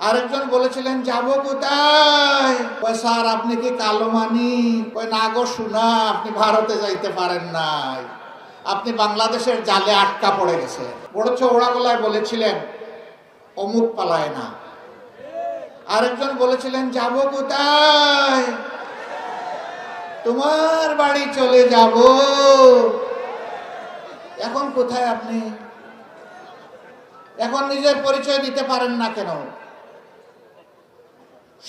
আরেকজন বলেছিলেন যাব কোথায়? কয় স্যার আপনি কি কালো মানি? কয় না গো শোনা, আপনি ভারতে যাইতে পারেন নাই, আপনি বাংলাদেশের জালে আটকা পড়ে গেছে। বড় চওড়া গলায় বলেছিলেন অমুক পালায় না। আরেকজন বলেছিলেন যাব কোথায়? তোমার বাড়ি চলে যাব। এখন কোথায় আপনি? এখন নিজের পরিচয় দিতে পারেন না কেন?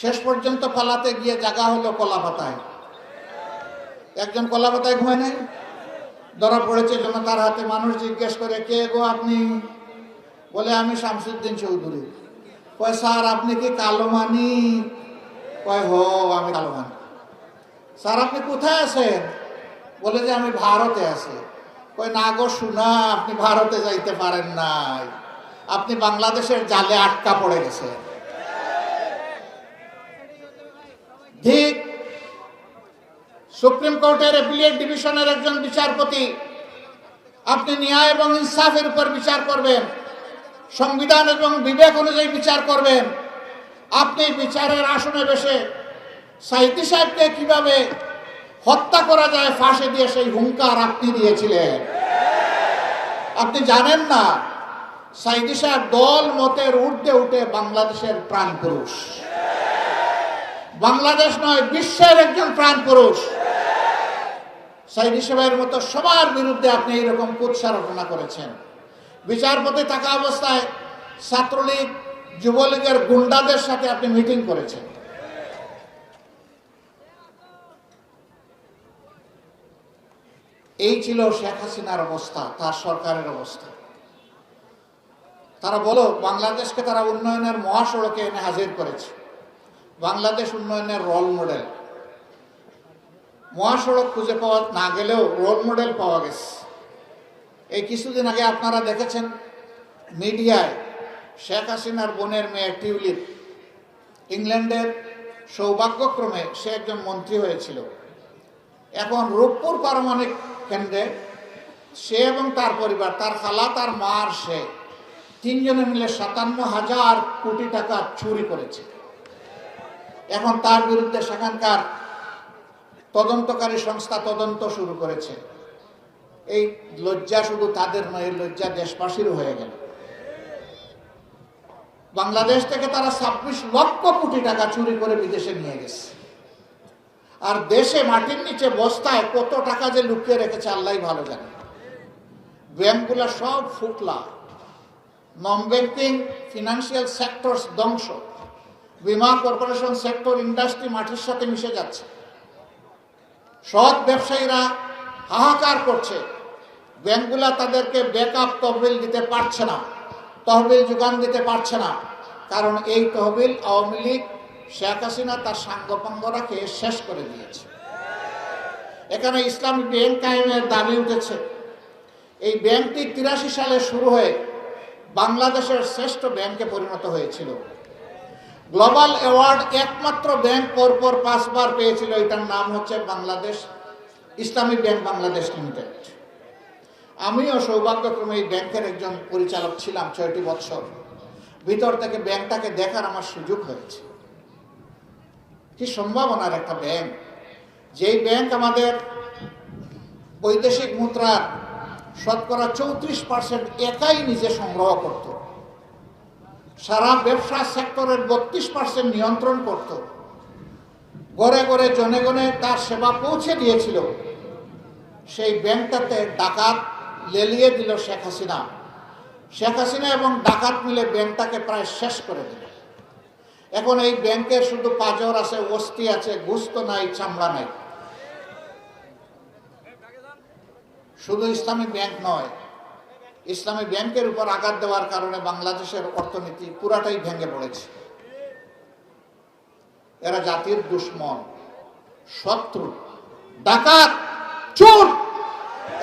শেষ পর্যন্ত পালাতে গিয়ে জায়গা হলো কলাপাতায়। একজন কলাপাতায় ঘুমায় নাই, ধরা পড়েছে জন্য তার হাতে মানুষ জিজ্ঞেস করে কে গো আপনি? বলে আমি শামসুদ্দিন চৌধুরী। কয় স্যার আপনি কি কালো মানি? কয় হো আমি কালো মানি। স্যার আপনি কোথায় আছেন? বলে যে আমি ভারতে আছি। কয় না গো শোনা, আপনি ভারতে যাইতে পারেন নাই, আপনি বাংলাদেশের জালে আটকা পড়ে গেছেন। ঠিক সুপ্রিম কোর্টের অ্যাপিলেট ডিভিশনের একজন বিচারপতি, আপনি ন্যায় এবং ইনসাফের উপর বিচার করবেন, সংবিধান এবং বিবেক অনুযায়ী বিচার করবেন। আপনি বিচারের আসনে বসে সাইদি সাহেবকে কিভাবে হত্যা করা যায় ফাঁসি দিয়ে সেই হুঙ্কার আপনি দিয়েছিলেন। আপনি জানেন না সাইদি সাহেব দল মতের ঊর্ধ্বে উঠে বাংলাদেশের প্রাণ পুরুষ, বাংলাদেশ নয় বিশ্বের একজন প্রাণ পুরুষ। সাইদি সাহেবের মতো সবার বিরুদ্ধে আপনি এইরকম কুৎসা রচনা করেছেন। বিচারপতি থাকা অবস্থায় ছাত্রলীগ যুবলীগের গুন্ডাদের সাথে আপনি মিটিং করেছেন। এই ছিল শেখ হাসিনার অবস্থা, তার সরকারের অবস্থা। তারা বলো বাংলাদেশকে তারা উন্নয়নের মহাসড়কে এনে হাজির করেছে, বাংলাদেশ উন্নয়নের রোল মডেল। মহাসড়ক খুঁজে পাওয়া না গেলেও রোল মডেল পাওয়া গেছে। এই কিছুদিন আগে আপনারা দেখেছেন মিডিয়ায় শেখ হাসিনার বোনের মেয়ে টিউলিপ, ইংল্যান্ডের সৌভাগ্যক্রমে সে একজন মন্ত্রী হয়েছিল। এখন রূপপুর পারমাণবিক কেন্দ্রে সে এবং তার পরিবার, তার খালা, তার মা আর সে তিনজনে মিলে 57,000 কোটি টাকা চুরি করেছে। এখন তার বিরুদ্ধে সেখানকার তদন্তকারী সংস্থা তদন্ত শুরু করেছে। এই লজ্জা শুধু তাদের নয়, লজ্জা দেশবাসীরও হয়ে গেল। বাংলাদেশ থেকে তারা 26 লক্ষ কোটি টাকা চুরি করে বিদেশে নিয়ে গেছে। আর দেশে মাটির নিচে বস্তায় কত টাকা যে লুকিয়ে রেখেছে আল্লাহই ভালো জানে। ব্যাংকগুলো সব ফুকলা, নন ব্যাংকিং ফিনান্সিয়াল সেক্টর ধ্বংস, বিমা কর্পোরেশন সেক্টর, ইন্ডাস্ট্রি মাটির সাথে মিশে যাচ্ছে। সৎ ব্যবসায়ীরা হাহাকার করছে, ব্যাংকগুলা তাদেরকে ব্যাকআপ তহবিল দিতে পারছে না, তহবিল যোগান দিতে পারছে না। কারণ এই তহবিল আওয়ামী লীগ, শেখ হাসিনা তার সাঙ্গপাঙ্গরা খেয়ে শেষ করে দিয়েছে। এখানে ইসলামী ব্যাংক কায়েমের দাবি উঠেছে। এই ব্যাংকটি 83 সালে শুরু হয়ে বাংলাদেশের শ্রেষ্ঠ ব্যাংকে পরিণত হয়েছিল। গ্লোবাল অ্যাওয়ার্ড একমাত্র ব্যাংক পরপর 5 বার পেয়েছিল। এটার নাম হচ্ছে বাংলাদেশ ইসলামী ব্যাংক বাংলাদেশ লিমিটেড। আমিও সৌভাগ্যক্রমে এই ব্যাংকের একজন পরিচালক ছিলাম 6টি বছর। ভিতর থেকে ব্যাংকটাকে দেখার আমার সুযোগ হয়েছে। কি সম্ভাবনার একটা ব্যাংক! যেই ব্যাংক আমাদের বৈদেশিক মুদ্রার শতকরা 34% একাই নিজে সংগ্রহ করত, সারা ব্যবসা সেক্টরের 32% নিয়ন্ত্রণ করত, ঘরে ঘরে জনে গণে তার সেবা পৌঁছে দিয়েছিল। সেই ব্যাংকটাতে ডাকাত লেলিয়ে দিল শেখ হাসিনা। শেখ হাসিনা এবং ডাকাত মিলে ব্যাংকটাকে প্রায় শেষ করে দিল। এখন এই ব্যাংকের শুধু পাজর আছে, অস্থি আছে, গোস্ত নাই, চামড়া নাই। শুধু ইসলামী ব্যাংক নয়, ইসলামী ব্যাংকের উপর আঘাত দেওয়ার কারণে বাংলাদেশের অর্থনীতি পুরাটাই ভেঙে পড়েছে। এরা জাতির দুশ্মন, শত্রু, ডাকাত, চোর।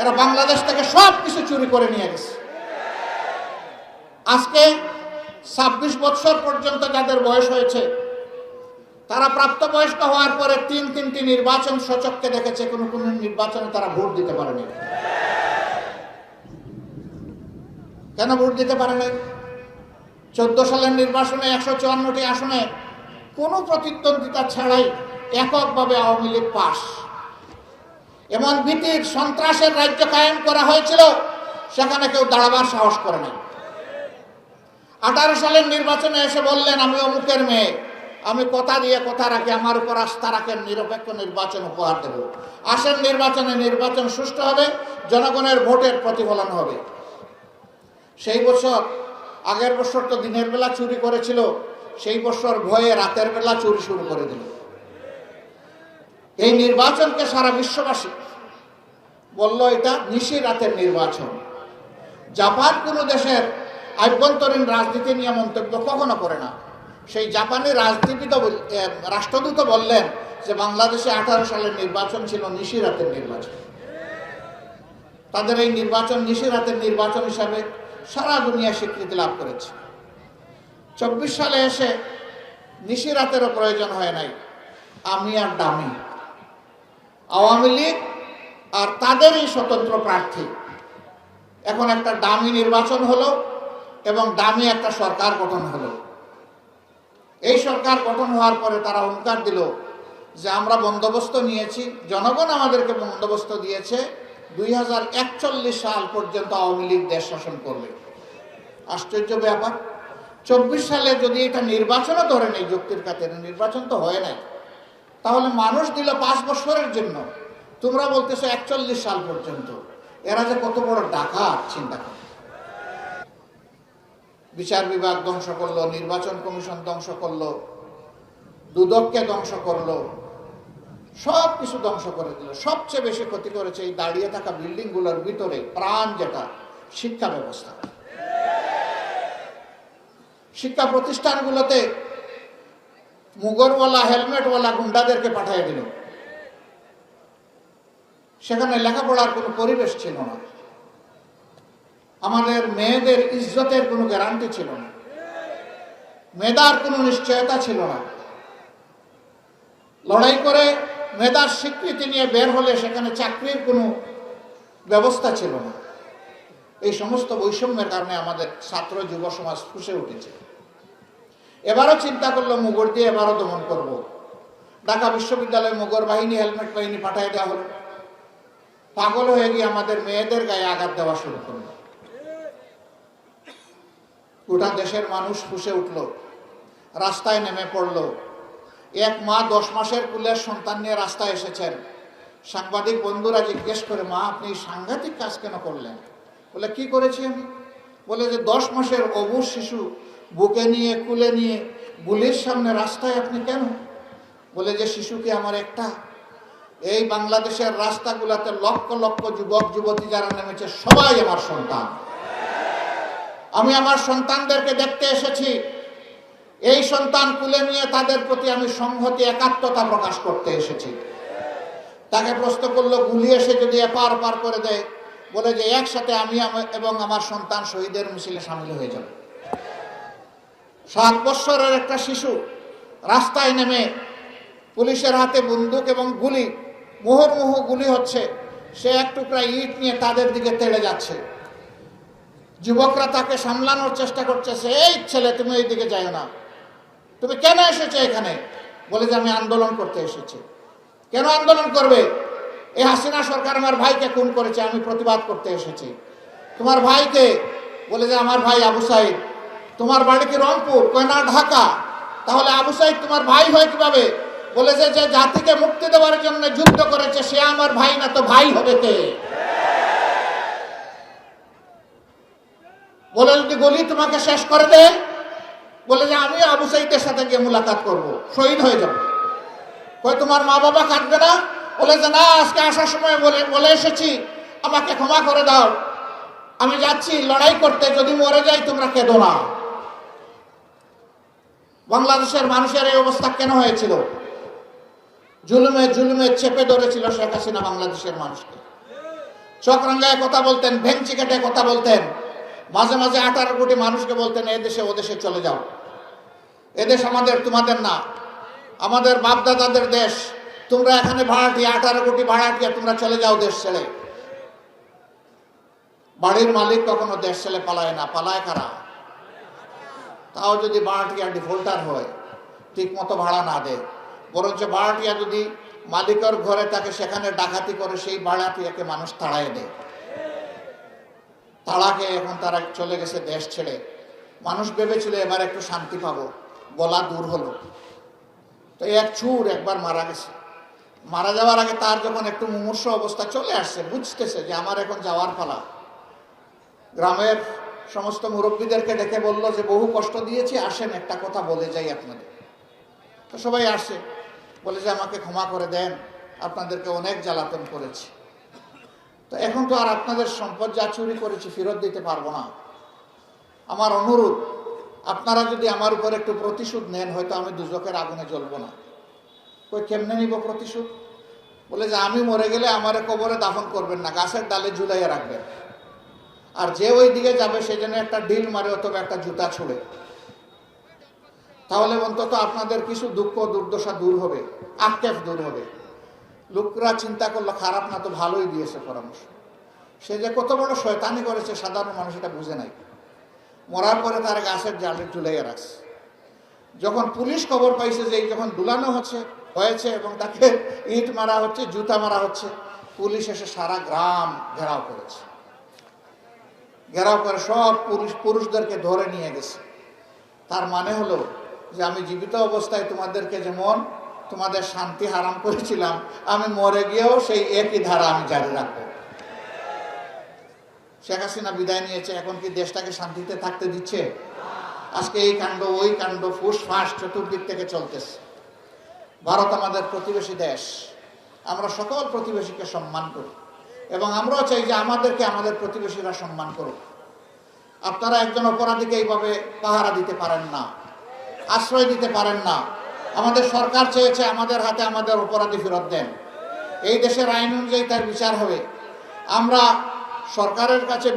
এরা বাংলাদেশ থেকে সব কিছু চুরি করে নিয়ে গেছে। আজকে 26 বছর পর্যন্ত যাদের বয়স হয়েছে, তারা প্রাপ্তবয়স্ক হওয়ার পরে 3টি নির্বাচন সচক্ষে দেখেছে। কোন নির্বাচনে তারা ভোট দিতে পারেনি। কেন ভোট দিতে পারে নাই? 14 সালের নির্বাচনে 154টি আসনে কোনো প্রতিদ্বন্দ্বিতা ছাড়াই এককভাবে আওয়ামী লীগ পাস। এমন ভীতির সন্ত্রাসের রাজ্য কায়েম করা হয়েছিল, সেখানে কেউ দাঁড়াবার সাহস করে নাই। 18 সালের নির্বাচনে এসে বললেন, আমি অমুকের মেয়ে, আমি কথা দিয়ে কথা রাখি, আমার উপর আস্থা রাখেন, নিরপেক্ষ নির্বাচন উপহার দেব। আসেন নির্বাচনে, নির্বাচন সুষ্ঠু হবে, জনগণের ভোটের প্রতিফলন হবে। সেই বছর, আগের বছর তো দিনের বেলা চুরি করেছিল, সেই বছর ভয়ে রাতের বেলা চুরি শুরু করে দিল। এই নির্বাচনকে সারা বিশ্ববাসী বলল এটা নিশি রাতের নির্বাচন। জাপান কোনো দেশের আভ্যন্তরীণ রাজনীতি নিয়ে মন্তব্য কখনো করে না। সেই জাপানি রাষ্ট্রদূত বললেন যে বাংলাদেশে 18 সালের নির্বাচন ছিল নিশি রাতের নির্বাচন। তাদের এই নির্বাচন নিশি রাতের নির্বাচন হিসাবে সারা দুনিয়া স্বীকৃতি লাভ করেছে। 24 সালে এসে নিশি রাতেরও প্রয়োজন হয় নাই। আমি আর ডামি, আওয়ামী লীগ আর তাদেরই স্বতন্ত্র প্রার্থী, এখন একটা ডামি নির্বাচন হলো এবং ডামি একটা সরকার গঠন হলো। এই সরকার গঠন হওয়ার পরে তারা হুঙ্কার দিল যে আমরা বন্দোবস্ত নিয়েছি, জনগণ আমাদেরকে বন্দোবস্ত দিয়েছে, 2041 সাল পর্যন্ত আওয়ামী লীগ দেশ শাসন করবে। আশ্চর্য ব্যাপার, 24 সালে যদি এটা নির্বাচনও ধরে নেই, যুক্তির খাতিরে নির্বাচন তো হয় নাই, তাহলে মানুষ দিল 5 বছরের জন্য, তোমরা বলতেছো 41 সাল পর্যন্ত। এরা যে কত বড় ডাকাত চিন্তা করো। বিচার বিভাগ ধ্বংস করলো, নির্বাচন কমিশন ধ্বংস করলো, দুদককে ধ্বংস করলো, সব কিছু ধ্বংস করে দিল। সবচেয়ে বেশি ক্ষতি করেছে এই দাঁড়িয়ে থাকা বিল্ডিং গুলোর ভিতরে প্রাণ, যেটা শিক্ষা ব্যবস্থা। শিক্ষা প্রতিষ্ঠানগুলোতে মুগরওয়ালা হেলমেটওয়ালা গুন্ডাদেরকে পাঠিয়ে দিল। সেখানে লেখাপড়ার কোনো পরিবেশ ছিল না, আমাদের মেয়েদের ইজ্জতের কোনো গ্যারান্টি ছিল না, মেধার কোনো নিশ্চয়তা ছিল না। লড়াই করে মেধার স্বীকৃতি নিয়ে বের হলে সেখানে চাকরির কোনো ব্যবস্থা ছিল না। এই সমস্ত বৈষম্যের কারণে আমাদের ছাত্র যুব সমাজ ফুঁসে উঠেছে। এবারও চিন্তা করলো মুগর দিয়ে এবারও দমন করব। ঢাকা বিশ্ববিদ্যালয়ে মুগর বাহিনী, হেলমেট বাহিনী পাঠিয়ে দেওয়া হলো। পাগল হয়ে গিয়ে আমাদের মেয়েদের গায়ে আঘাত দেওয়া শুরু করলো। গোটা দেশের মানুষ ফুঁসে উঠল, রাস্তায় নেমে পড়ল। এক মা 10 মাসের কুলের সন্তান নিয়ে রাস্তায় এসেছেন। সাংবাদিক বন্ধুরা জিজ্ঞেস করে, মা আপনি সাংঘাতিক কাজ কেন করলেন? বলে, কি করেছি আমি? বলে যে 10 মাসের অবুঝ শিশু বুকে নিয়ে কুলে নিয়ে গুলির সামনে রাস্তায় আপনি কেন? বলে যে শিশুকে আমার একটা। এই বাংলাদেশের রাস্তাগুলোতে লক্ষ লক্ষ যুবক যুবতী যারা নেমেছে সবাই আমার সন্তান। আমি আমার সন্তানদেরকে দেখতে এসেছি। এই সন্তান কুলে নিয়ে তাদের প্রতি আমি সংহতি, একাত্মতা প্রকাশ করতে এসেছি। তাকে প্রশ্ন করলো, গুলি এসে যদি এপার পার করে দেয়, বলে যে একসাথে আমি এবং আমার সন্তান শহীদের মিছিলে সামিল হয়ে যাবে। 7 বছরের একটা শিশু রাস্তায় নেমে পুলিশের হাতে বন্দুক এবং গুলি, মুহুর্মুহু গুলি হচ্ছে, সে এক টুকরা ইট নিয়ে তাদের দিকে তেড়ে যাচ্ছে। যুবকরা তাকে সামলানোর চেষ্টা করছে, এই ছেলে তুমি এই দিকে যাও না, তুমি কেন এসেছো এখানে? বলে যে আমি আন্দোলন করতে এসেছি। কেন আন্দোলন করবে? এই হাসিনা সরকার আমার ভাইকে খুন করেছে, আমি প্রতিবাদ করতে এসেছি। তোমার ভাইকে? বলে যে আমার ভাই আবু সাইদ। তোমার বাড়ি কি রংপুর? কয় না, ঢাকা। তাহলে আবু সাইদ তোমার ভাই হয় কিভাবে? বলে যে জাতিকে মুক্তি দেওয়ার জন্য যুদ্ধ করেছে সে আমার ভাই না, তো ভাই হবে কে? বলে যদি গলি তোমাকে শেষ করে দে, বলে যে আমি আবু সাইদের সাথে গিয়ে মুলাকাত করব, শহীদ হয়ে যাব। কই তোমার মা বাবা কাঁদবে না? বলে যে না, আজকে আসার সময় বলে এসেছি আমাকে ক্ষমা করে দাও, আমি যাচ্ছি লড়াই করতে, যদি মরে যাই তোমরা কেঁদো না। বাংলাদেশের মানুষের এই অবস্থা কেন হয়েছিল? জুলুমে জুলুমে চেপে ধরেছিল শেখ হাসিনা বাংলাদেশের মানুষকে। চক্রাঙ্গায় কথা বলতেন, ভেঞ্চি কেটে কথা বলতেন, মাঝে মাঝে 18 কোটি মানুষকে বলতেন এদেশে ওদেশে চলে যাও, এদেশ আমাদের, তোমাদের না, আমাদের বাপদাদাদের দেশ, তোমরা এখানে ভাড়াটিয়া, 18 কোটি ভাড়াটিয়া, তোমরা চলে যাও দেশ ছেড়ে। বাড়ির মালিক কখনো দেশ ছেড়ে পালায় না, পালায় কারা? তাও যদি ভাড়াটিয়া ডিফল্টার হয়, ঠিক মতো ভাড়া না দেয়, বরঞ্চ ভাড়াটিয়া যদি মালিকের ঘরে তাকে সেখানে ডাকাতি করে, সেই ভাড়াটিয়াকে মানুষ তাড়াই দেয়। তাড়াকে এখন তারা চলে গেছে দেশ ছেড়ে। মানুষ ভেবেছিল এবার একটু শান্তি পাবো, বলা দূর হলো। তো এক চুর একবার মারা গেছে। মারা যাওয়ার আগে তার যখন একটু মুমূর্ষ অবস্থা চলে আসছে, বুঝতেছে যে আমার এখন যাওয়ার পালা, গ্রামের সমস্ত মুরব্বীদেরকে ডেকে বলল যে বহু কষ্ট দিয়েছি, আসেন একটা কথা বলে যাই আপনাদের। তো সবাই আসে, বলে যে আমাকে ক্ষমা করে দেন, আপনাদেরকে অনেক জ্বালাতন করেছি, তো এখন তো আর আপনাদের সম্পদ যা চুরি করেছি ফেরত দিতে পারবো না। আমার অনুরোধ, আপনারা যদি আমার উপর একটু প্রতিশোধ নেন, হয়তো আমি দুজকের আগুনে জ্বলবো না। কই কেমনে নিব প্রতিশোধ? বলে যে আমি মরে গেলে আমার কবরে দাফন করবেন না, গাছের ডালে ঝুলাইয়া রাখবেন, আর যে ওই দিকে যাবে সে যেন একটা ডিল মারে অথবা একটা জুতা ছুড়ে, তাহলে অন্তত আপনাদের কিছু দুঃখ দুর্দশা দূর হবে, আক্ষেপ দূর হবে। লোকরা চিন্তা করলো খারাপ না তো ভালোই দিয়েছে পরামর্শ। সে যে কত বড় শয়তানি করেছে সাধারণ মানুষ এটা বুঝে নাই। মরার পরে তার গাছের জালে ঝুলাইয়া রাখছে। যখন পুলিশ খবর পাইছে যে যখন দুলানো হয়েছে এবং তাকে ইট মারা হচ্ছে, জুতা মারা হচ্ছে, পুলিশ এসে সারা গ্রাম ঘেরাও করেছে। ঘেরাও করে সব পুরুষদেরকে ধরে নিয়ে গেছে। তার মানে হলো যে আমি জীবিত অবস্থায় তোমাদেরকে যেমন তোমাদের শান্তি হারাম করেছিলাম, আমি মরে গিয়েও সেই একই ধারা আমি জারি রাখবো। শেখ হাসিনা বিদায় নিয়েছে, এখন কি দেশটাকে শান্তিতে থাকতে দিচ্ছে? আজকে এই কাণ্ড ওই কাণ্ড ফুসফাস চতুর্দিক থেকে চলতেছে। ভারত আমাদের প্রতিবেশী দেশ, আমরা সকল প্রতিবেশীকে সম্মান করি এবং আমরাও চাই যে আমাদেরকে আমাদের প্রতিবেশীরা সম্মান করুক। আপনারা একজন অপরাধীকে এইভাবে পাহারা দিতে পারেন না, আশ্রয় দিতে পারেন না। আমাদের সরকার চেয়েছে আমাদের হাতে আমাদের অপরাধী ফেরত দেন, এই দেশের আইন অনুযায়ী তার বিচার হবে। আমরা সরকারের কাছে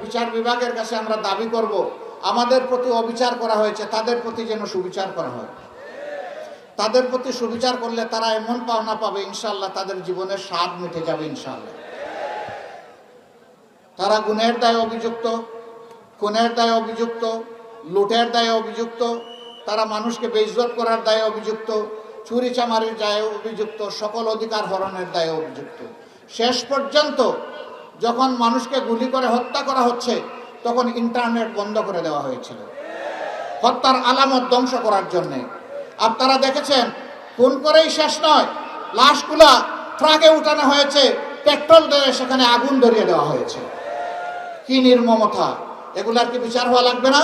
বিচার বিভাগের কাছে আমরা দাবি করব, আমাদের প্রতি অবিচার করা হয়েছে তাদের প্রতি যেন সুবিচার করা হয়। তাদের প্রতি সুবিচার করলে তারা এমন পাওনা পাবে ইনশাআল্লাহ, তাদের জীবনের স্বাদ মিটে যাবে ইনশাআল্লাহ। তারা গুণের দায়ে অভিযুক্ত, খুনের দায়ে অভিযুক্ত, লুটের দায়ে অভিযুক্ত, তারা মানুষকে বেইজ্জত করার দায়ে অভিযুক্ত, চুরি চামারির দায়ে অভিযুক্ত, সকল অধিকার হরণের দায়ে অভিযুক্ত। শেষ পর্যন্ত যখন মানুষকে গুলি করে হত্যা করা হচ্ছে তখন ইন্টারনেট বন্ধ করে দেওয়া হয়েছিল হত্যার আলামত ধ্বংস করার জন্যে। আপনারা দেখেছেন, খুন করেই শেষ নয়, লাশগুলা ট্রাকে উঠানো হয়েছে, পেট্রোল দিয়ে সেখানে আগুন ধরিয়ে দেওয়া হয়েছে। কি নির্মমতা! এগুলার কি বিচার হওয়া লাগবে না?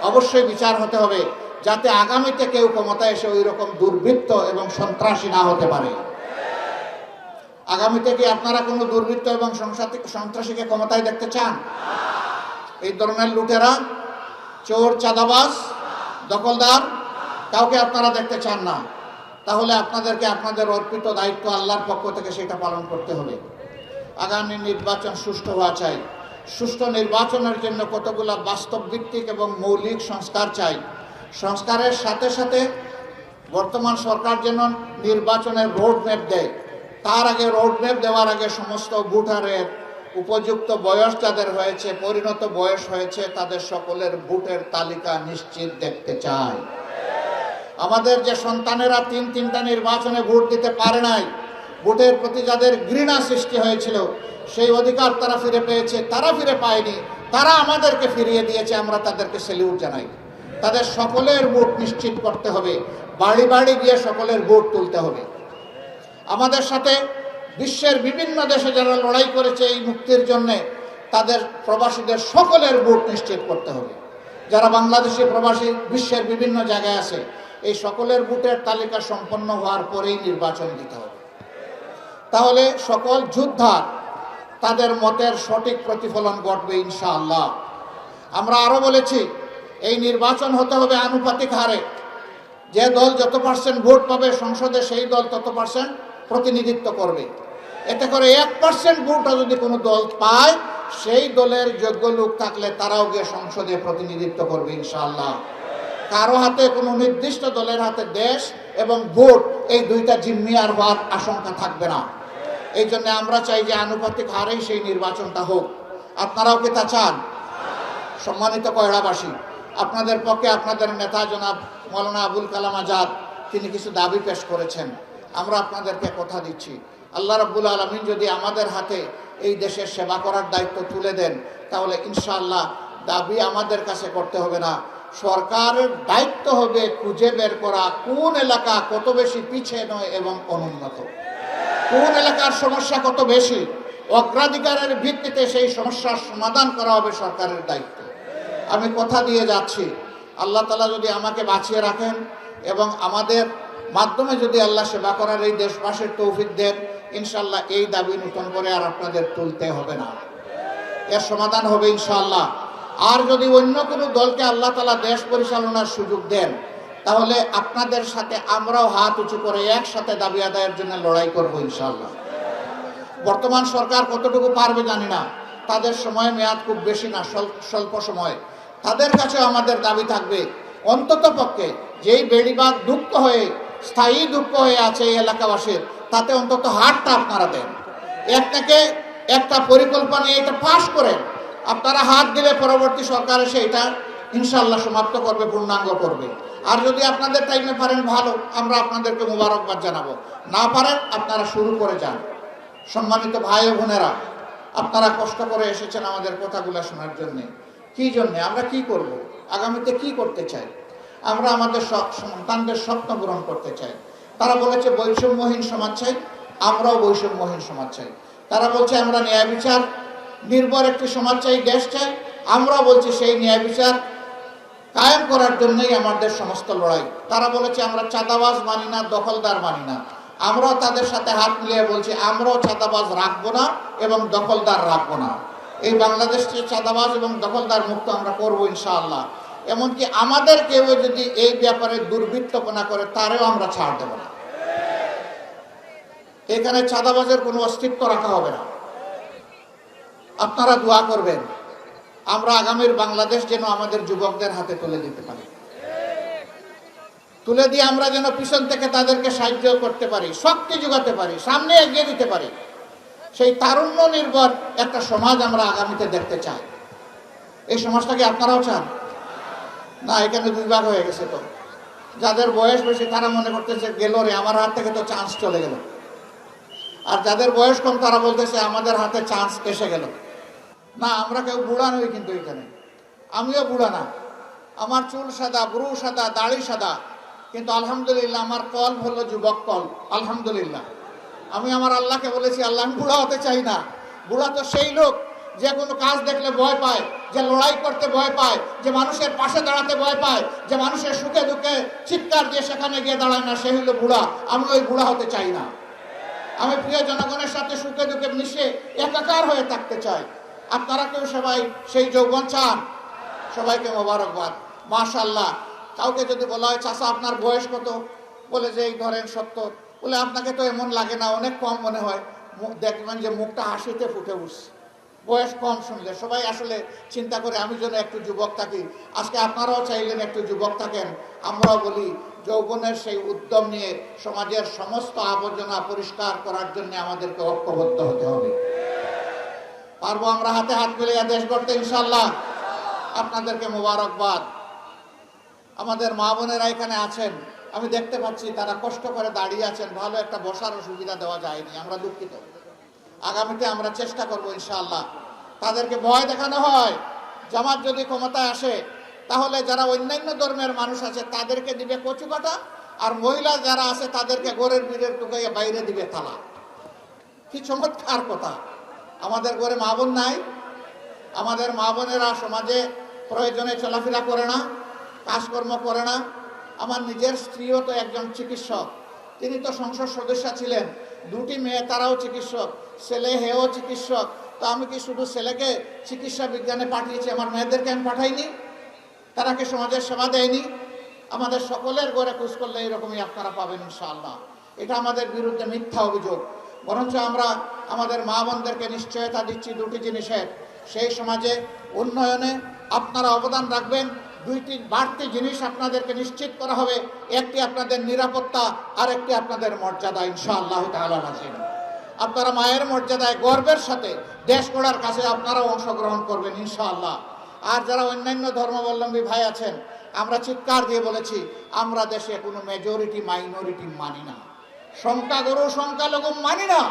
অবশ্যই বিচার হতে হবে, যাতে আগামীতে কেউ ক্ষমতায় এসে ওই রকম দুর্বৃত্ত এবং সন্ত্রাসী না হতে পারে। আগামীতে কি আপনারা কোনো দুর্বৃত্ত এবং সন্ত্রাসীকে ক্ষমতায় দেখতে চান? এই ধরনের লুটেরা, চোর, চাঁদাবাজ, দখলদার কাউকে আপনারা দেখতে চান না। তাহলে আপনাদেরকে আপনাদের অর্পিত দায়িত্ব আল্লাহর পক্ষ থেকে সেটা পালন করতে হবে। আগামী নির্বাচন সুষ্ঠু হওয়া চাই। সুষ্ঠু নির্বাচনের জন্য কতগুলো বাস্তব ভিত্তিক এবং মৌলিক সংস্কার চাই। সংস্কারের সাথে সাথে বর্তমান সরকার যেন নির্বাচনের রোডম্যাপ দেয়। তার আগে রোডম্যাপ দেওয়ার আগে সমস্ত ভোটারের উপযুক্ত বয়স যাদের হয়েছে, পরিণত বয়স হয়েছে, তাদের সকলের ভোটের তালিকা নিশ্চিত দেখতে চাই। আমাদের যে সন্তানেরা তিনটা নির্বাচনে ভোট দিতে পারে নাই, ভোটের প্রতি যাদের ঘৃণা সৃষ্টি হয়েছিল, সেই অধিকার তারা ফিরে পেয়েছে, তারা ফিরে পায়নি, তারা আমাদেরকে ফিরিয়ে দিয়েছে। আমরা তাদেরকে স্যালিউট জানাই। তাদের সকলের ভোট নিশ্চিত করতে হবে, বাড়ি বাড়ি গিয়ে সকলের ভোট তুলতে হবে। আমাদের সাথে বিশ্বের বিভিন্ন দেশে যারা লড়াই করেছে এই মুক্তির জন্যে, তাদের প্রবাসীদের সকলের ভোট নিশ্চিত করতে হবে। যারা বাংলাদেশি প্রবাসী বিশ্বের বিভিন্ন জায়গায় আছে, এই সকলের ভোটের তালিকা সম্পন্ন হওয়ার পরেই নির্বাচন দিতে হবে। তাহলে সকল যোদ্ধা তাদের মতের সঠিক প্রতিফলন ঘটবে ইনশাআল্লাহ। আমরা আরো বলেছি, এই নির্বাচন হতে হবে আনুপাতিক হারে। যে দল যত পার্সেন্ট ভোট পাবে সংসদে, সেই দল তত পার্সেন্ট প্রতিনিধিত্ব করবে। এতে করে 1% ভোটও যদি কোনো দল পায়, সেই দলের যোগ্য লোক থাকলে তারাও গিয়ে সংসদে প্রতিনিধিত্ব করবে ইনশাআল্লাহ। কারো হাতে, কোনো নির্দিষ্ট দলের হাতে দেশ এবং ভোট, এই দুইটা জিম্মি আর হওয়ার আশঙ্কা থাকবে না। এই জন্য আমরা চাই যে আনুপাতিক হারেই সেই নির্বাচনটা হোক। আপনারাও কি তা চান? সম্মানিত কয়রাবাসী, আপনাদের পক্ষে আপনাদের নেতা জনাব মৌলানা আবুল কালাম আজাদ তিনি কিছু দাবি পেশ করেছেন। আমরা আপনাদেরকে কথা দিচ্ছি, আল্লাহ রাব্বুল আলামিন যদি আমাদের হাতে এই দেশের সেবা করার দায়িত্ব তুলে দেন, তাহলে ইনশাআল্লাহ দাবি আমাদের কাছে করতে হবে না। সরকারের দায়িত্ব হবে খুঁজে বের করা কোন এলাকা কত বেশি পিছিয়ে নয় এবং অনুন্নত, কোন এলাকার সমস্যা কত বেশি, অগ্রাধিকারের ভিত্তিতে সেই সমস্যার সমাধান করা হবে সরকারের দায়িত্ব। আমি কথা দিয়ে যাচ্ছি, আল্লাহ তাআলা যদি আমাকে বাঁচিয়ে রাখেন এবং আমাদের মাধ্যমে যদি আল্লাহ সেবা করার এই দেশবাসীর তৌফিক দেন, ইনশাআল্লাহ এই দাবি নতুন করে আর আপনাদের তুলতে হবে না, এর সমাধান হবে ইনশাআল্লাহ। আর যদি অন্য কোনো দলকে আল্লাহ তাআলা দেশ পরিচালনার সুযোগ দেন, তাহলে আপনাদের সাথে আমরাও হাত উঁচু করে একসাথে দাবি আদায়ের জন্য লড়াই করবো ইনশাআল্লাহ। বর্তমান সরকার কতটুকু পারবে জানি না, তাদের সময় মেয়াদ খুব বেশি না, স্বল্প সময়। তাদের কাছে আমাদের দাবি থাকবে, অন্তত পক্ষে যেই বেড়িবাঁধ দুঃখ হয়ে স্থায়ী দুঃখ হয়ে আছে এই এলাকাবাসীর, তাতে অন্তত হাতটা আপনারা দেন, এক থেকে একটা পরিকল্পনা এটা পাশ করেন। আপনারা হাত দিলে পরবর্তী সরকার এসে এটা ইনশাআল্লাহ সমাপ্ত করবে, পূর্ণাঙ্গ করবে। আর যদি আপনাদের টাইমে পারেন ভালো, আমরা আপনাদেরকে মোবারকবাদ জানাবো, না পারেন আপনারা শুরু করে যান। সম্মানিত ভাই ও বোনেরা, আপনারা কষ্ট করে এসেছেন আমাদের কথাগুলো শোনার জন্য। কি জন্যে, আমরা কি করব, আগামীতে কি করতে চাই, আমরা আমাদের সন্তানদের স্বপ্ন পূরণ করতে চাই। তারা বলেছে বৈষম্যহীন সমাজ চাই, আমরাও বৈষম্যহীন সমাজ চাই। তারা বলছে আমরা ন্যায় বিচার নির্ভর একটি সমাজ চাই, দেশ চাই, আমরা বলছি সেই ন্যায় বিচার কায়েম করার জন্যই আমাদের সমস্ত লড়াই। তারা বলেছে আমরা চাঁদাবাজ মানি না, দখলদার মানি না, আমরাও তাদের সাথে হাত মিলিয়ে বলছি আমরাও চাঁদাবাজ রাখবো না এবং দখলদার রাখবো না। এই বাংলাদেশকে চাঁদাবাজ এবং দখলদার মুক্ত আমরা করবো ইনশাআল্লাহ। এমনকি আমাদের কেউ যদি এই ব্যাপারে দুর্বৃত্তপনা করে, তারেও আমরা ছাড় দেব না। এখানে চাঁদাবাজের কোনো অস্তিত্ব রাখা হবে না। আপনারা দোয়া করবেন আমরা আগামীর বাংলাদেশ যেন আমাদের যুবকদের হাতে তুলে দিতে পারি, তুলে দিয়ে আমরা যেন পিছন থেকে তাদেরকে সাহায্য করতে পারি, শক্তি যোগাতে পারি, সামনে এগিয়ে দিতে পারি। সেই তারুণ্য নির্ভর একটা সমাজ আমরা আগামীতে দেখতে চাই। এই সমাজটাকে আপনারাও চান না? এখানে দুই ভাগ হয়ে গেছে। তো যাদের বয়স বেশি তারা মনে করতেছে গেল রে, আমার হাত থেকে তো চান্স চলে গেল। আর যাদের বয়স কম তারা বলতেছে আমাদের হাতে চান্স এসে গেল। না, আমরা কেউ বুড়া নই, কিন্তু এখানে আমিও বুড়া না। আমার চুল সাদা, ব্রু সাদা, দাড়ি সাদা, কিন্তু আলহামদুলিল্লাহ আমার কল হলো যুবক কল। আলহামদুলিল্লাহ আমি আমার আল্লাহকে বলেছি, আল্লাহ আমি বুড়া হতে চাই না। বুড়া তো সেই লোক যে কোনো কাজ দেখলে ভয় পায়, যে লড়াই করতে ভয় পায়, যে মানুষের পাশে দাঁড়াতে ভয় পায়, যে মানুষের সুখে দুঃখে চিৎকার দিয়ে সেখানে গিয়ে দাঁড়ায় না, সে হলো বুড়া। আমি ওই বুড়া হতে চাই না। আমি প্রিয় জনগণের সাথে সুখে দুঃখে মিশে একাকার হয়ে থাকতে চাই। আপনারা কেউ সবাই সেই যৌবন চান? সবাইকে মোবারকবাদ, মাশাআল্লাহ। কাউকে যদি বলা হয় চাচা আপনার বয়স কত, বলে যে এই ধরেন 70, বলে আপনাকে তো এমন লাগে না, অনেক কম মনে হয়। দেখবেন যে মুখটা হাসিতে ফুটে উঠছে বয়স কম শুনলে। সবাই আসলে চিন্তা করে আমি যেন একটু যুবক থাকি। আজকে আপনারাও চাইলেন একটু যুবক থাকেন। আমরাও বলি যৌবনের সেই উদ্যম নিয়ে সমাজের সমস্ত আবর্জনা পরিষ্কার করার জন্য আমাদেরকে ঐক্যবদ্ধ হতে হবে। পারবো আমরা হাতে হাত মিলিয়ে দেশ গড়তে ইনশাআল্লাহ। আপনাদেরকে মোবারকবাদ। আমাদের মা বোনেরা এখানে আছেন, আমি দেখতে পাচ্ছি তারা কষ্ট করে দাঁড়িয়ে আছেন। ভালো একটা বসারও সুবিধা দেওয়া যায়নি, আমরা দুঃখিত। আগামীতে আমরা চেষ্টা করবো ইনশাআল্লাহ। তাদেরকে ভয় দেখানো হয়, জামাত যদি ক্ষমতায় আসে তাহলে যারা অন্যান্য ধর্মের মানুষ আছে তাদেরকে দিবে কচু কাটা, আর মহিলা যারা আছে তাদেরকে ঘরের বীরের টুকাইয়া বাইরে দিবে তালা। কি চমৎকার কথা! আমাদের ঘরে মা বোন নাই? আমাদের মা বোনেরা সমাজে প্রয়োজনে চলাফেরা করে না, কাজকর্ম করে না। আমার নিজের স্ত্রীও তো একজন চিকিৎসক, তিনি তো সংসদ সদস্য ছিলেন। দুটি মেয়ে, তারাও চিকিৎসক, ছেলে হেও চিকিৎসক। তো আমি কি শুধু ছেলেকে চিকিৎসা বিজ্ঞানে পাঠিয়েছি, আমার মেয়েদেরকে আমি পাঠাইনি? তারা কি সমাজের সেবা দেয়নি? আমাদের সকলের ঘরে খোঁজ করলে এরকমই আপনারা পাবেন ইনশাআল্লাহ। এটা আমাদের বিরুদ্ধে মিথ্যা অভিযোগ। বরঞ্চ আমরা আমাদের মা বোনদেরকে নিশ্চয়তা দিচ্ছি দুটি জিনিসের, সেই সমাজে উন্নয়নে আপনারা অবদান রাখবেন। দুইটি বাড়তি জিনিস আপনাদেরকে নিশ্চিত করা হবে, একটি আপনাদের নিরাপত্তা, আর একটি আপনাদের মর্যাদা ইনশাআল্লাহ তাআলা নাযিল। আপনারা মায়ের মর্যাদায় গর্বের সাথে দেশ গড়ার কাছে আপনারাও অংশগ্রহণ করবেন ইনশাআল্লাহ। আর যারা অন্যান্য ধর্মাবলম্বী ভাই আছেন, আমরা চিৎকার দিয়ে বলেছি আমরা দেশে কোনো মেজরিটি মাইনরিটি মানি না, সংখ্যাগুরু সংখ্যালঘু মানি না।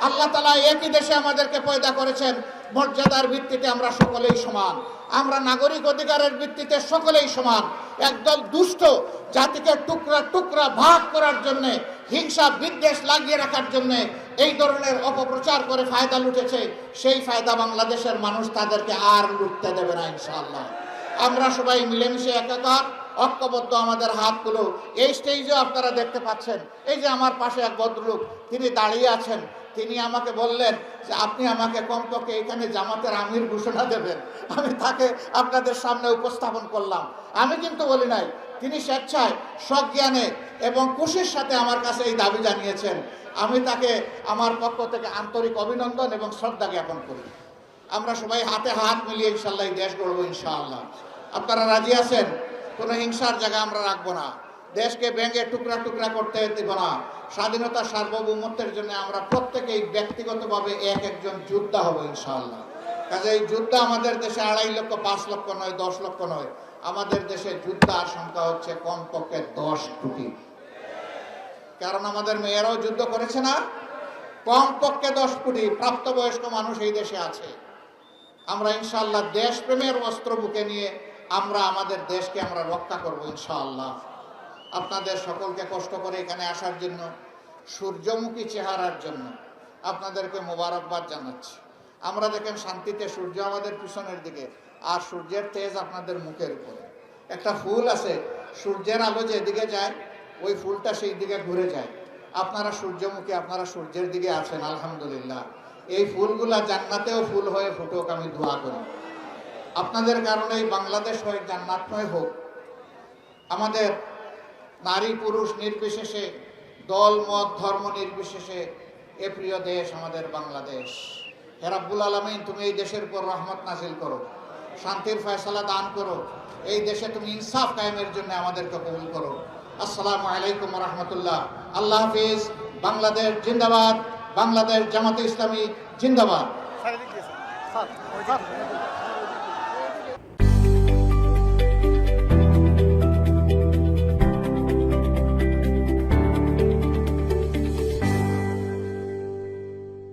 আল্লাহ তাআলা একই দেশে আমাদেরকে পয়দা করেছেন, মর্যাদার ভিত্তিতে আমরা সকলেই সমান, আমরা নাগরিক অধিকারের ভিত্তিতে সকলেই সমান। একদল দুষ্ট জাতিকে টুকরা টুকরা ভাগ করার জন্য, হিংসা বিদ্বেষ লাগিয়ে রাখার জন্য এই ধরনের অপপ্রচার করে ফায়দা লুটেছে, সেই ফায়দা বাংলাদেশের মানুষ তাদেরকে আর লুটতে দেবে না ইনশাআল্লাহ। আমরা সবাই মিলেমিশে একাকার, ঐক্যবদ্ধ আমাদের হাতগুলো। এই স্টেজেও আপনারা দেখতে পাচ্ছেন, এই যে আমার পাশে এক ভদ্রলোক, তিনি দাঁড়িয়ে আছেন, তিনি আমাকে বললেন যে আপনি আমাকে কমপক্ষে এখানে জামাতের আমির ঘোষণা দেবেন। আমি তাকে আপনাদের সামনে উপস্থাপন করলাম। আমি কিন্তু বলি নাই, তিনি স্বেচ্ছায় সজ্ঞানে এবং খুশির সাথে আমার কাছে এই দাবি জানিয়েছেন। আমি তাকে আমার পক্ষ থেকে আন্তরিক অভিনন্দন এবং শ্রদ্ধা জ্ঞাপন করি। আমরা সবাই হাতে হাত মিলিয়ে ইনশাআল্লাহ এই দেশ গড়ব ইনশাআল্লাহ। আপনারা রাজি আছেন? কোনো হিংসার জায়গা আমরা রাখবো না, দেশকে ভেঙে টুকরা টুকরা করতে দেব না। স্বাধীনতা সার্বভৌমত্বের জন্য আমরা প্রত্যেকেই ব্যক্তিগতভাবে এক একজন যোদ্ধা হব ইনশাআল্লাহ। কাজে এই যুদ্ধ আমাদের দেশে 2.5 লক্ষ 5 লক্ষ নয়, 10 লক্ষ নয়, আমাদের দেশে যুদ্ধার সংখ্যা হচ্ছে কমপক্ষে 10 কোটি। কারণ আমাদের মেয়েরাও যুদ্ধ করেছে না? কমপক্ষে 10 কোটি প্রাপ্তবয়স্ক মানুষ এই দেশে আছে। আমরা ইনশাআল্লাহ দেশপ্রেমের অস্ত্র বুকে নিয়ে আমরা আমাদের দেশকে আমরা রক্ষা করব ইনশাআল্লাহ। আপনাদের সকলকে কষ্ট করে এখানে আসার জন্য, সূর্যমুখী চেহারার জন্য আপনাদেরকে মোবারকবাদ জানাচ্ছি। আমরা দেখেন শান্তিতে সূর্য আমাদের পিছনের দিকে, আর সূর্যের তেজ আপনাদের মুখের উপরে। একটা ফুল আছে, সূর্যের আলো যেদিকে যায় ওই ফুলটা সেই দিকে ঘুরে যায়। আপনারা সূর্যমুখী, আপনারা সূর্যের দিকে আছেন, আলহামদুলিল্লাহ। এই ফুলগুলা জান্নাতেও ফুল হয়ে ফুটুক, আমি দোয়া করি। আপনাদের কারণে এই বাংলাদেশ হয়ে জান্নাতময় হোক। আমাদের নারী পুরুষ নির্বিশেষে, দল মত ধর্ম নির্বিশেষে এ প্রিয় দেশ আমাদের বাংলাদেশ। হে রাব্বুল আলামিন, তুমি এই দেশের উপর রহমত নাজিল করো, শান্তির ফয়সালা দান করো। এই দেশে তুমি ইনসাফ কায়েমের জন্য আমাদেরকে কবুল করো। আসসালামু আলাইকুম ওয়া রাহমাতুল্লাহ। আল্লাহ হাফিজ। বাংলাদেশ জিন্দাবাদ। বাংলাদেশ জামাতে ইসলামী জিন্দাবাদ।